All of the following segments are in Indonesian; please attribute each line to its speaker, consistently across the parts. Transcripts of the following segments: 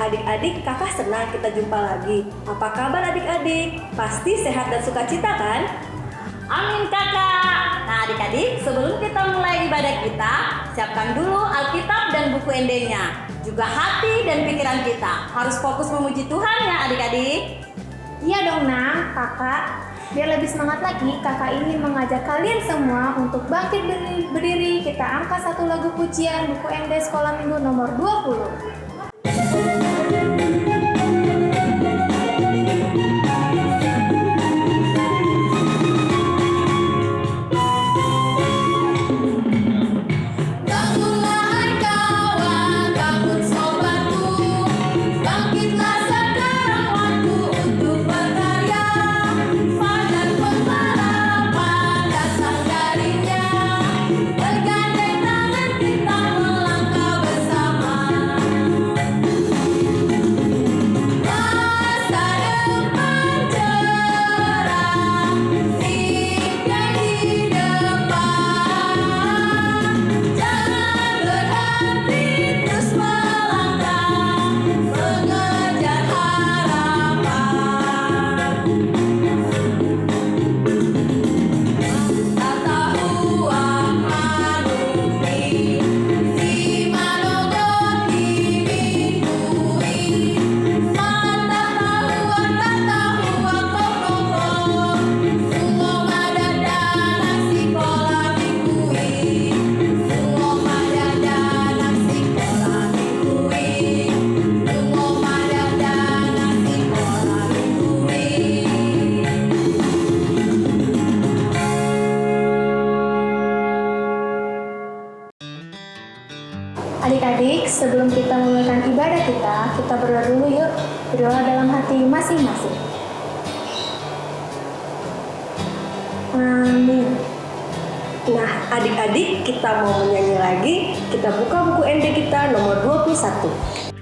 Speaker 1: Adik-adik, kakak senang kita jumpa lagi. Apa kabar adik-adik? Pasti sehat dan sukacita kan?
Speaker 2: Amin kakak. Nah adik-adik, sebelum kita mulai ibadah kita, siapkan dulu Alkitab dan buku ND-nya. Juga hati dan pikiran kita harus fokus memuji Tuhan ya adik-adik.
Speaker 3: Iya dong Nang, kakak. Biar lebih semangat lagi, kakak ingin mengajak kalian semua untuk bangkit berdiri. Kita angkat satu lagu pujian buku ND Sekolah Minggu nomor 20. Adik-adik, sebelum kita memulai ibadah kita berdoa dulu yuk. Berdoa dalam hati masing-masing. Amin.
Speaker 1: Nah, adik-adik, kita mau menyanyi lagi. Kita buka buku ND kita nomor 21.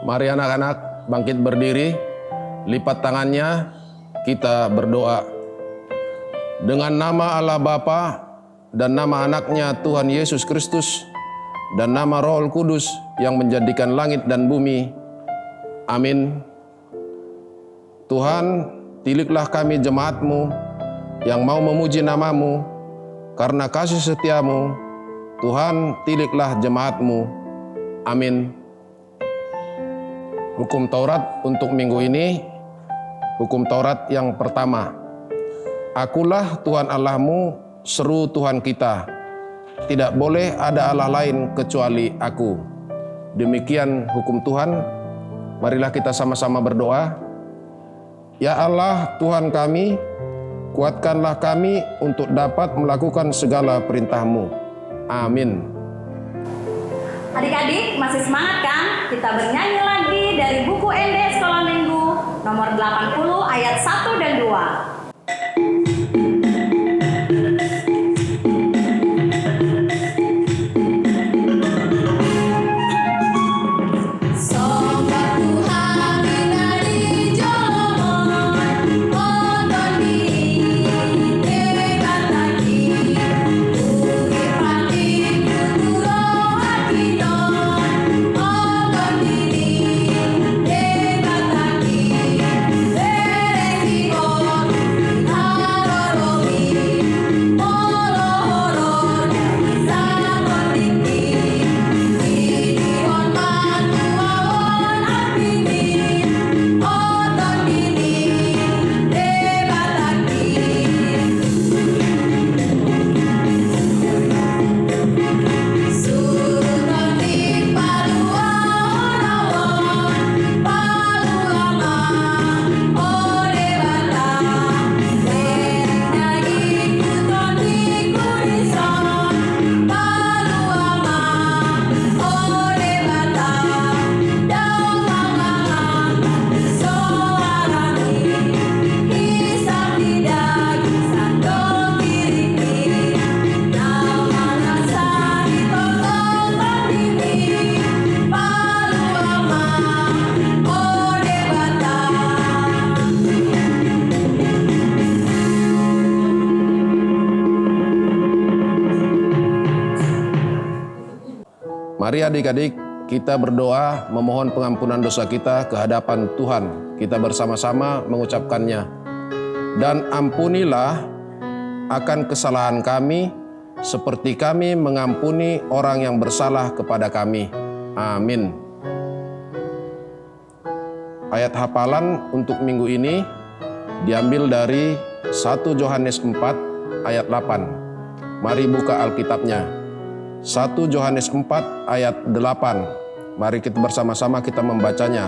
Speaker 4: Mari anak-anak bangkit berdiri, lipat tangannya, kita berdoa. Dengan nama Allah Bapa dan nama anaknya Tuhan Yesus Kristus dan nama Roh Kudus yang menjadikan langit dan bumi. Amin. Tuhan, tiliklah kami jemaat-Mu yang mau memuji nama-Mu. Karena kasih setia-Mu, Tuhan, tiliklah jemaat-Mu. Amin. Hukum Taurat untuk minggu ini, hukum Taurat yang pertama. Akulah Tuhan Allahmu, seru Tuhan kita. Tidak boleh ada Allah lain kecuali aku. Demikian hukum Tuhan. Marilah kita sama-sama berdoa. Ya Allah Tuhan kami, kuatkanlah kami untuk dapat melakukan segala perintah-Mu. Amin.
Speaker 2: Adik-adik masih semangat kan? Kita bernyanyi lagi dari buku ND Sekolah Minggu nomor 80 ayat 1 dan 2.
Speaker 5: Oh
Speaker 4: Mari adik-adik, kita berdoa memohon pengampunan dosa kita ke hadapan Tuhan. Kita bersama-sama mengucapkannya. Dan ampunilah akan kesalahan kami, seperti kami mengampuni orang yang bersalah kepada kami. Amin. Ayat hafalan untuk minggu ini diambil dari 1 Yohanes 4 ayat 8. Mari buka Alkitabnya. 1 Yohanes 4 ayat 8. Mari kita bersama-sama kita membacanya.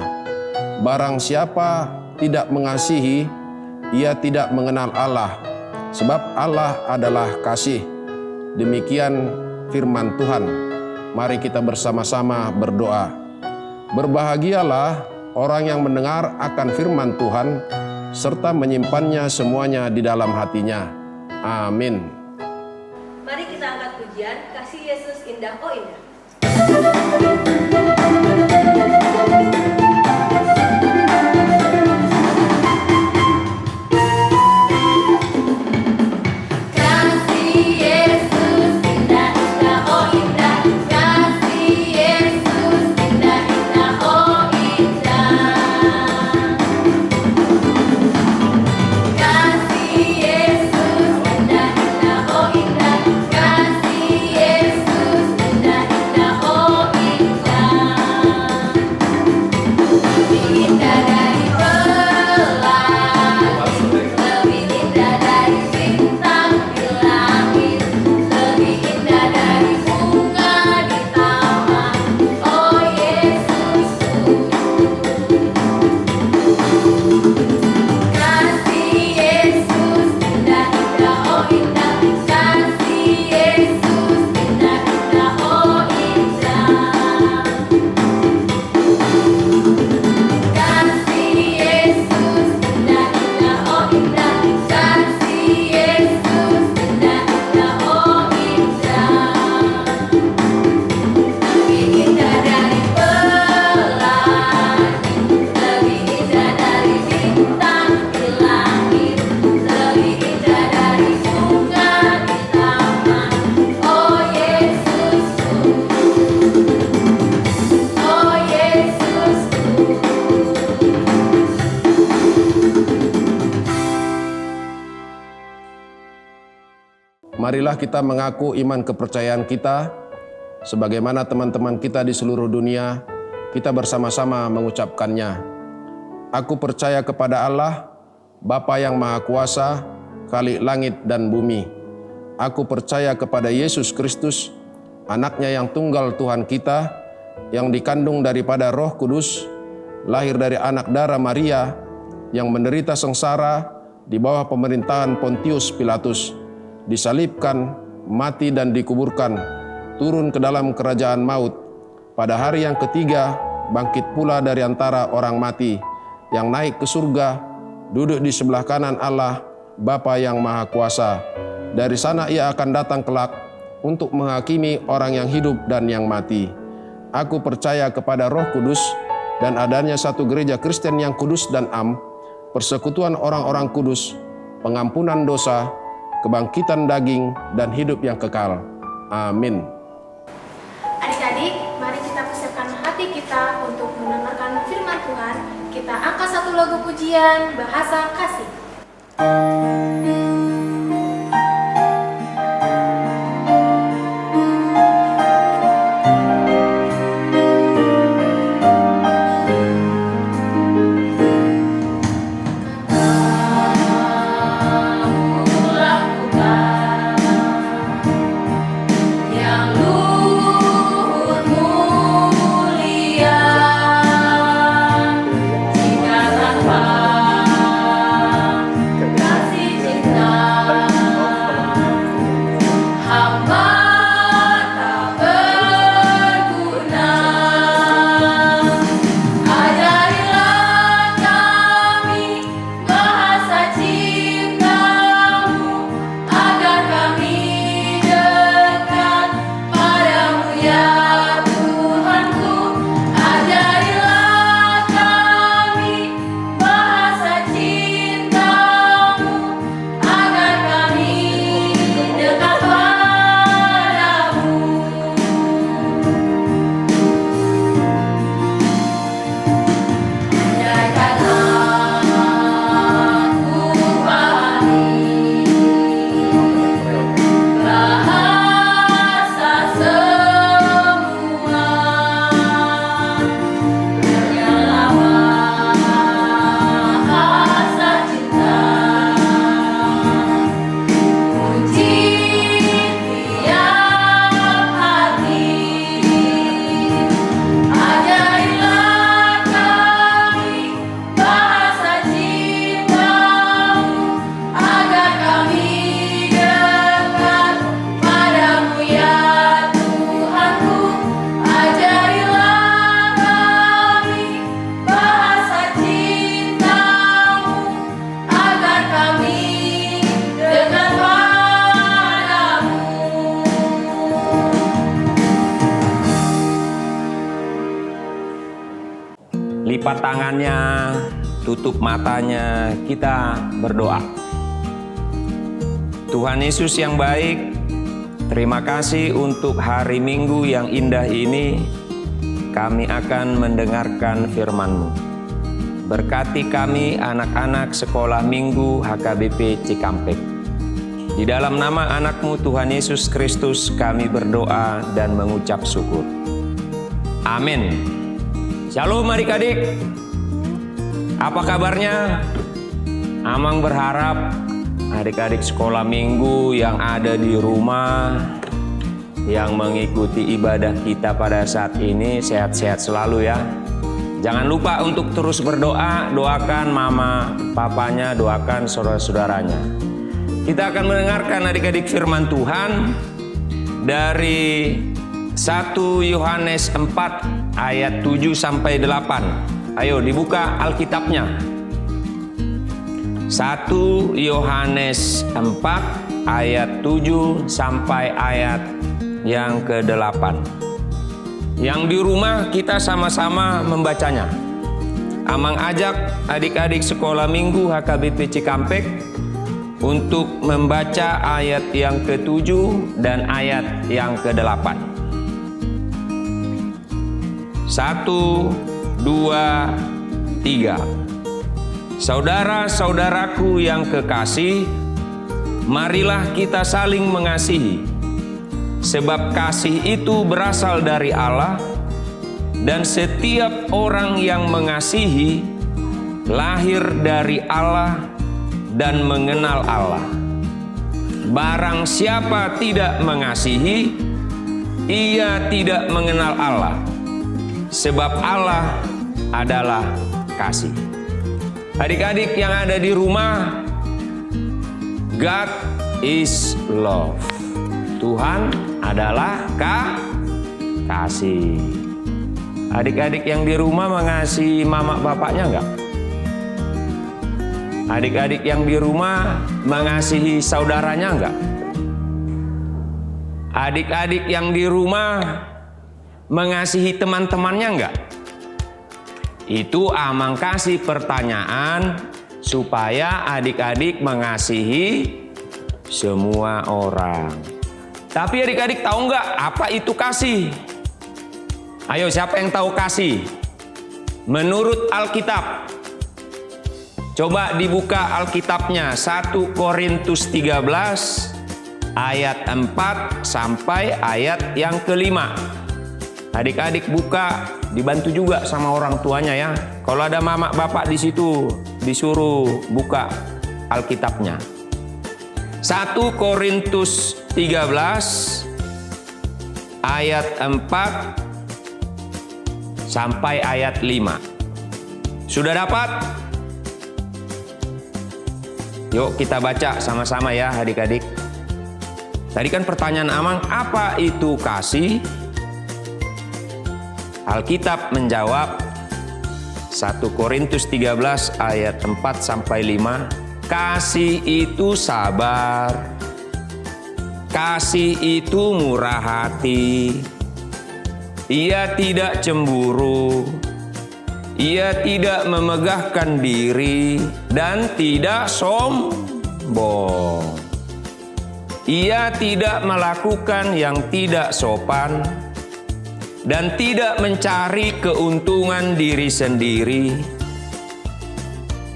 Speaker 4: Barang siapa tidak mengasihi, ia tidak mengenal Allah, sebab Allah adalah kasih. Demikian firman Tuhan. Mari kita bersama-sama berdoa. Berbahagialah orang yang mendengar akan firman Tuhan, serta menyimpannya semuanya di dalam hatinya. Amin.
Speaker 1: Mari kita angkat pujian, kasih Yesus indah, oh indah.
Speaker 4: Marilah kita mengaku iman kepercayaan kita, sebagaimana teman-teman kita di seluruh dunia, kita bersama-sama mengucapkannya. Aku percaya kepada Allah, Bapa yang Maha Kuasa, Khalik langit dan bumi. Aku percaya kepada Yesus Kristus, anaknya yang tunggal Tuhan kita, yang dikandung daripada Roh Kudus, lahir dari anak darah Maria, yang menderita sengsara di bawah pemerintahan Pontius Pilatus, disalibkan, mati dan dikuburkan, turun ke dalam kerajaan maut. Pada hari yang ketiga, bangkit pula dari antara orang mati, yang naik ke surga, duduk di sebelah kanan Allah, Bapa yang Maha Kuasa. Dari sana ia akan datang kelak untuk menghakimi orang yang hidup dan yang mati. Aku percaya kepada Roh Kudus dan adanya satu gereja Kristen yang kudus dan am, persekutuan orang-orang kudus, pengampunan dosa, kebangkitan daging, dan hidup yang kekal. Amin.
Speaker 3: Adik-adik, mari kita persiapkan hati kita untuk mendengarkan firman Tuhan. Kita angkat satu lagu pujian, Bahasa Kasih.
Speaker 2: Jika tanpa kasih cinta
Speaker 5: lipat tangannya, tutup matanya, kita berdoa. Tuhan Yesus yang baik, terima kasih untuk hari Minggu yang indah ini. Kami akan mendengarkan firman-Mu. Berkati kami anak-anak sekolah minggu HKBP Cikampek. Di dalam nama anak-Mu Tuhan Yesus Kristus kami berdoa dan mengucap syukur. Amin. Shalom adik-adik. Apa kabarnya? Amang berharap adik-adik sekolah minggu yang ada di rumah, yang mengikuti ibadah kita pada saat ini sehat-sehat selalu ya. Jangan lupa untuk terus berdoa, doakan mama, papanya, doakan saudara-saudaranya. Kita akan mendengarkan adik-adik firman Tuhan dari 1 Yohanes 4 ayat 7 sampai 8. Ayo dibuka Alkitabnya. 1 Yohanes 4 ayat 7 sampai ayat yang ke-8. Yang di rumah kita sama-sama membacanya. Amang ajak adik-adik sekolah minggu HKBP Cikampek untuk membaca ayat yang ke-7 dan ayat yang ke-8. 1, 2, 3. Saudara-saudaraku yang kekasih, marilah kita saling mengasihi, sebab kasih itu berasal dari Allah, dan setiap orang yang mengasihi lahir dari Allah dan mengenal Allah. Barang siapa tidak mengasihi, ia tidak mengenal Allah, sebab Allah adalah kasih. Adik-adik yang ada di rumah, God is love. Tuhan adalah kasih. Adik-adik yang di rumah mengasihi mama bapaknya enggak? Adik-adik yang di rumah mengasihi saudaranya enggak? Adik-adik yang di rumah mengasihi teman-temannya enggak? Itu Amang kasih pertanyaan supaya adik-adik mengasihi semua orang. Tapi adik-adik tahu enggak apa itu kasih? Ayo, siapa yang tahu kasih? Menurut Alkitab. Coba dibuka Alkitabnya, 1 Korintus 13 ayat 4 sampai ayat yang ke-5. Adik-adik buka, dibantu juga sama orang tuanya ya. Kalau ada mama bapak di situ, disuruh buka Alkitabnya. 1 Korintus 13 ayat 4 sampai ayat 5. Sudah dapat? Yuk kita baca sama-sama ya adik-adik. Tadi kan pertanyaan Amang, apa itu kasih? Alkitab menjawab 1 Korintus 13 ayat 4 sampai 5. Kasih itu sabar. Kasih itu murah hati. Ia tidak cemburu. Ia tidak memegahkan diri dan tidak sombong. Ia tidak melakukan yang tidak sopan dan tidak mencari keuntungan diri sendiri.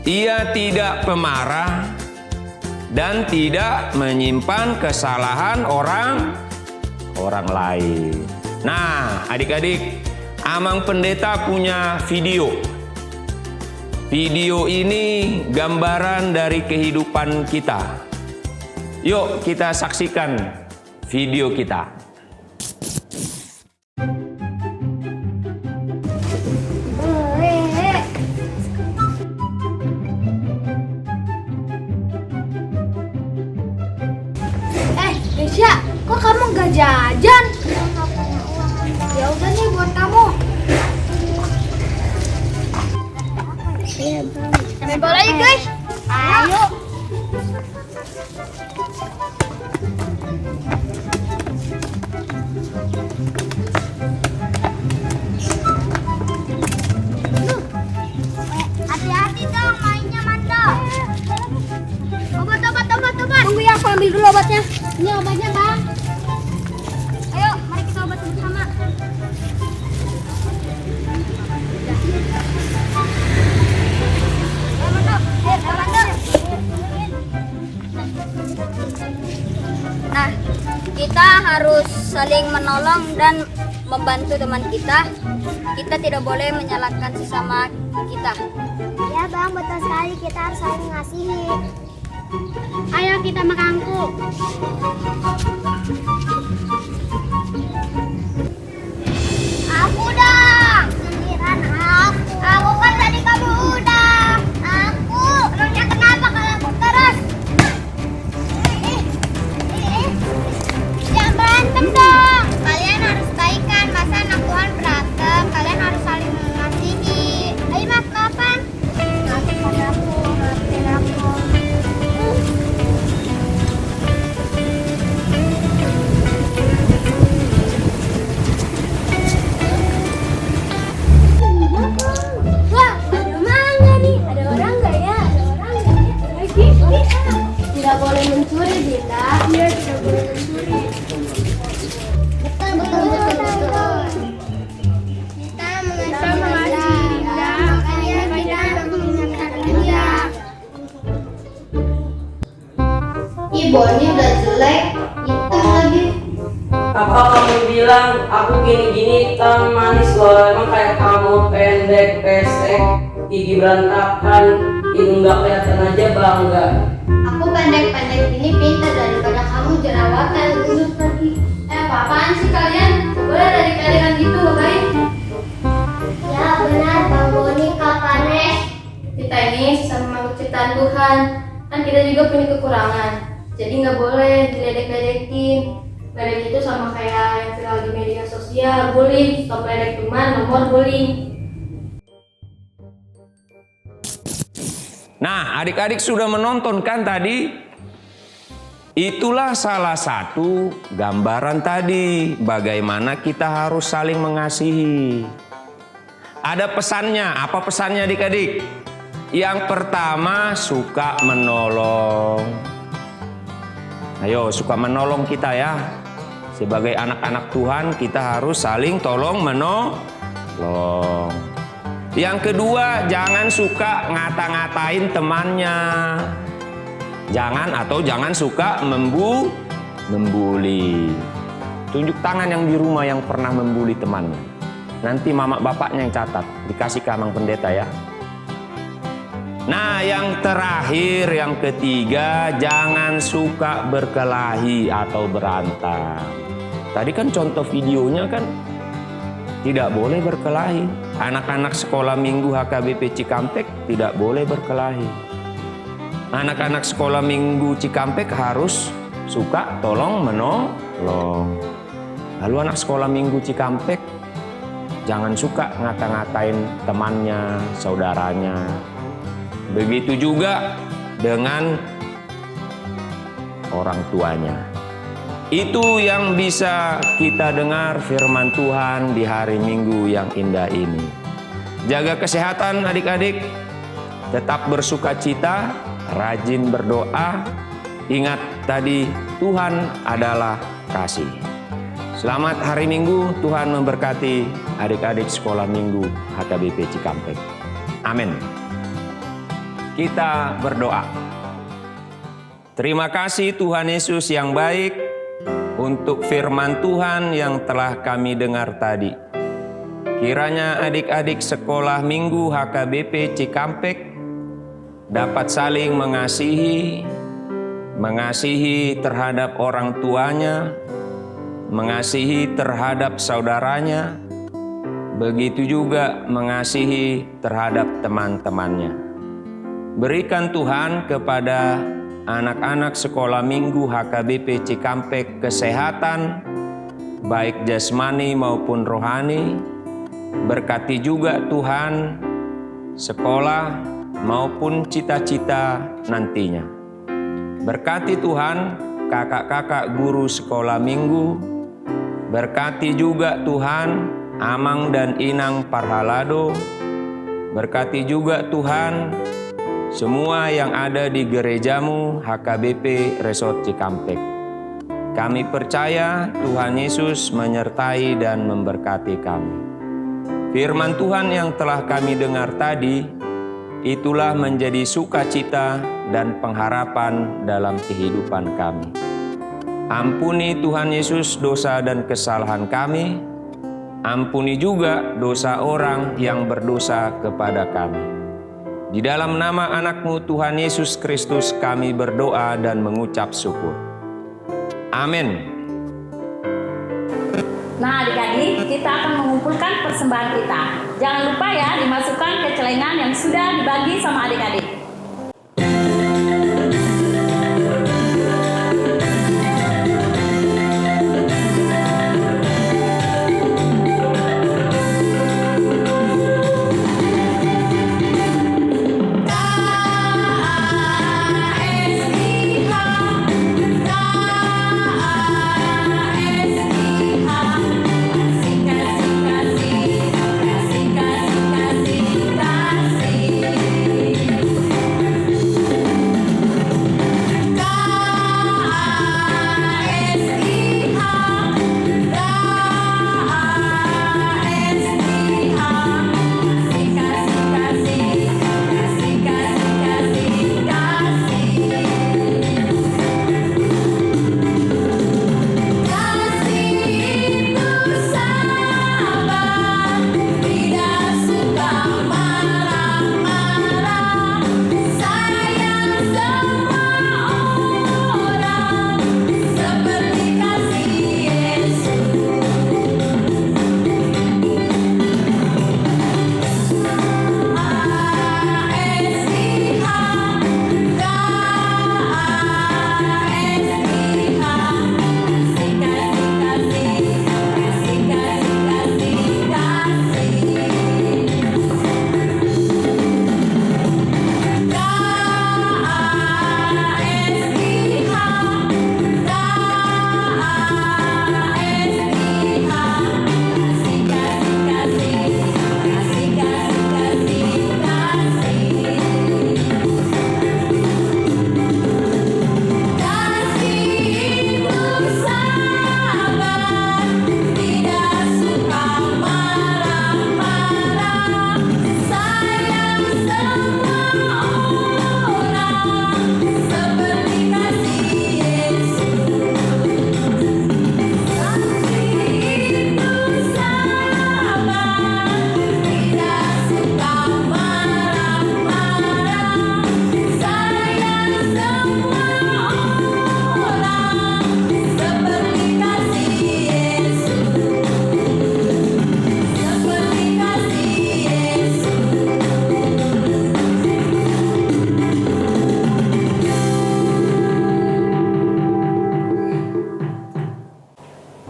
Speaker 5: Ia tidak pemarah dan tidak menyimpan kesalahan orang lain. Nah, adik-adik, Amang Pendeta punya video. Video ini gambaran dari kehidupan kita. Yuk kita saksikan video kita.
Speaker 6: Nesya, kok kamu gak jajan? Ya udah nih buat kamu. Main bola ya guys. Ayo. Ini obatnya, Bang. Ayo, mari kita obat bersama. Nah, kita harus saling menolong dan membantu teman kita. Kita tidak boleh menyalahkan sesama kita.
Speaker 7: Ya Bang, betul sekali, kita harus saling mengasihi.
Speaker 6: Ayo kita merangkul.
Speaker 7: Aku dong. Giliran aku. Aku kan tadi kamu udah. Aku. Emangnya kenapa kalau aku terus? Jangan berantem dong. Kalian harus baikan. Masa anak Tuhan berantem? Kalian harus saling mengasihi. Ayo maaf-maafan. Maafkan aku. Maafin aku.
Speaker 6: Wah, ada mangga nih. Ada orang nggak ya? Ada orang nggak ya? Lagi. Tidak boleh mencuri, Dinda. Iya, tidak boleh mencuri.
Speaker 7: Betul, betul, betul, betul. Kita mengasihi Dinda. Makanya kita mengingatkan dia.
Speaker 8: Ibu ini udah jelek, hitam lagi.
Speaker 9: Apa kamu bilang aku gini-gini hitam manis loh? Emang kayak kamu pendek, pesek, gigi berantakan, hidung gak kelihatan aja bangga.
Speaker 8: Aku pendek-pendek ini pintar daripada kamu jerawatan gendut lagi.
Speaker 3: Apaan sih kalian? Boleh dari kalian gitu, baik?
Speaker 7: Ya benar, Bang Boni, Kak Panes.
Speaker 3: Kita ini sesama makhluk ciptaan Tuhan. Kan kita juga punya kekurangan. Jadi nggak boleh diledek-ledekin. Ledek itu sama kayak yang viral di media sosial, bullying, stop ledek teman, nomor bullying.
Speaker 5: Nah, adik-adik sudah menonton kan tadi? Itulah salah satu gambaran tadi, bagaimana kita harus saling mengasihi. Ada pesannya, apa pesannya adik-adik? Yang pertama, suka menolong. Ayo, suka menolong kita ya. Sebagai anak-anak Tuhan, kita harus saling tolong menolong. Yang kedua, jangan suka ngata-ngatain temannya. Jangan suka membuli. Tunjuk tangan yang di rumah yang pernah membuli temannya. Nanti mama bapaknya yang catat, dikasih ke Amang Pendeta ya. Nah, yang terakhir, yang ketiga, jangan suka berkelahi atau berantem. Tadi kan contoh videonya kan tidak boleh berkelahi. Anak-anak sekolah minggu HKBP Cikampek tidak boleh berkelahi. Anak-anak sekolah minggu Cikampek harus suka tolong menolong. Lalu anak sekolah minggu Cikampek jangan suka ngata-ngatain temannya, saudaranya. Begitu juga dengan orang tuanya. Itu yang bisa kita dengar firman Tuhan di hari Minggu yang indah ini. Jaga kesehatan adik-adik, tetap bersuka cita, rajin berdoa. Ingat tadi, Tuhan adalah kasih. Selamat hari Minggu, Tuhan memberkati adik-adik sekolah Minggu HKBP Cikampek. Amin. Kita berdoa. Terima kasih Tuhan Yesus yang baik untuk firman Tuhan yang telah kami dengar tadi. Kiranya adik-adik sekolah Minggu HKBP Cikampek dapat saling mengasihi terhadap orang tuanya, mengasihi terhadap saudaranya, begitu juga mengasihi terhadap teman-temannya. Berikan Tuhan kepada anak-anak sekolah Minggu HKBP Cikampek kesehatan, baik jasmani maupun rohani. Berkati juga Tuhan sekolah maupun cita-cita nantinya. Berkati Tuhan kakak-kakak guru sekolah Minggu. Berkati juga Tuhan Amang dan Inang Parhalado. Berkati juga Tuhan semua yang ada di gerejamu HKBP Resort Cikampek. Kami percaya Tuhan Yesus menyertai dan memberkati kami. Firman Tuhan yang telah kami dengar tadi, itulah menjadi sukacita dan pengharapan dalam kehidupan kami. Ampuni Tuhan Yesus dosa dan kesalahan kami, ampuni juga dosa orang yang berdosa kepada kami. Di dalam nama anak-Mu Tuhan Yesus Kristus kami berdoa dan mengucap syukur. Amin.
Speaker 2: Nah adik-adik, kita akan mengumpulkan persembahan kita. Jangan lupa ya dimasukkan ke celengan yang sudah dibagi sama adik-adik.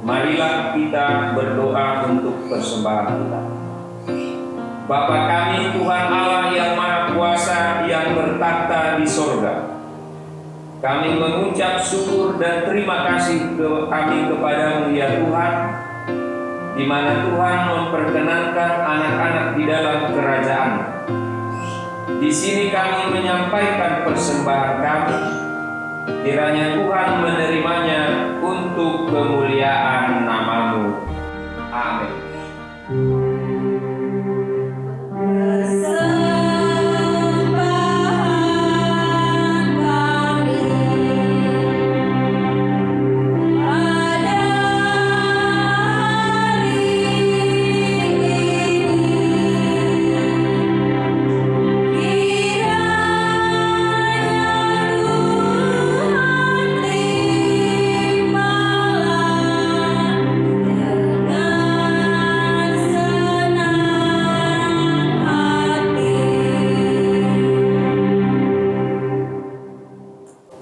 Speaker 5: Marilah kita berdoa untuk persembahan kita. Bapa kami Tuhan Allah yang Maha Kuasa yang bertakhta di sorga, kami mengucap syukur dan terima kasih kami kepadamu ya Tuhan, di mana Tuhan memperkenankan anak-anak di dalam kerajaan. Di sini kami menyampaikan persembahan kami, kiranya Tuhan menerimanya untuk kemuliaan nama-Mu. Amin.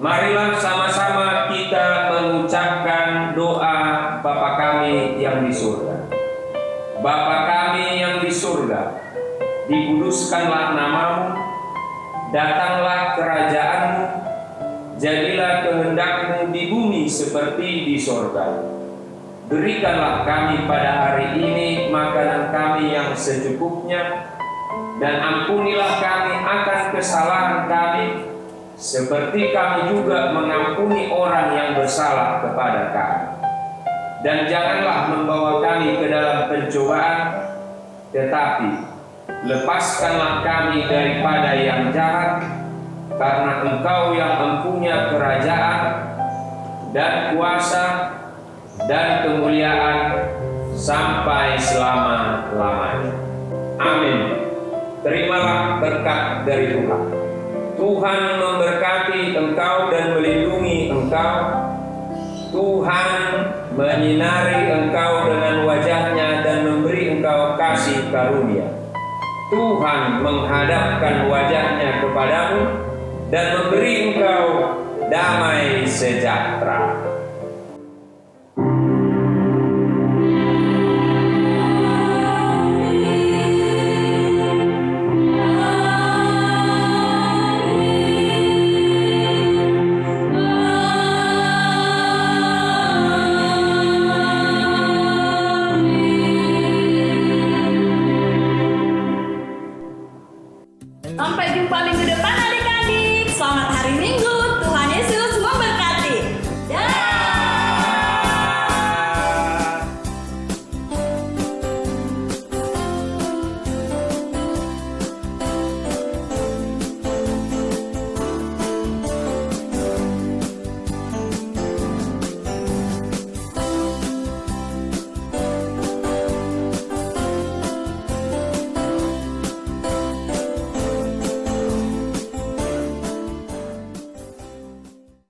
Speaker 5: Marilah sama-sama kita mengucapkan doa Bapa kami yang di surga. Bapa kami yang di surga, dikuduskanlah nama-Mu, datanglah kerajaan-Mu, jadilah kehendak-Mu di bumi seperti di surga. Berikanlah kami pada hari ini makanan kami yang secukupnya, dan ampunilah kami akan kesalahan kami, seperti kami juga mengampuni orang yang bersalah kepada kami. Dan janganlah membawa kami ke dalam pencobaan, tetapi lepaskanlah kami daripada yang jahat, karena Engkau yang mempunyai kerajaan dan kuasa dan kemuliaan sampai selama-lamanya. Amin. Terimalah berkat dari Tuhan. Tuhan memberkati engkau dan melindungi engkau. Tuhan menyinari engkau dengan wajahnya dan memberi engkau kasih karunia. Tuhan menghadapkan wajahnya kepadamu dan memberi engkau damai sejahtera.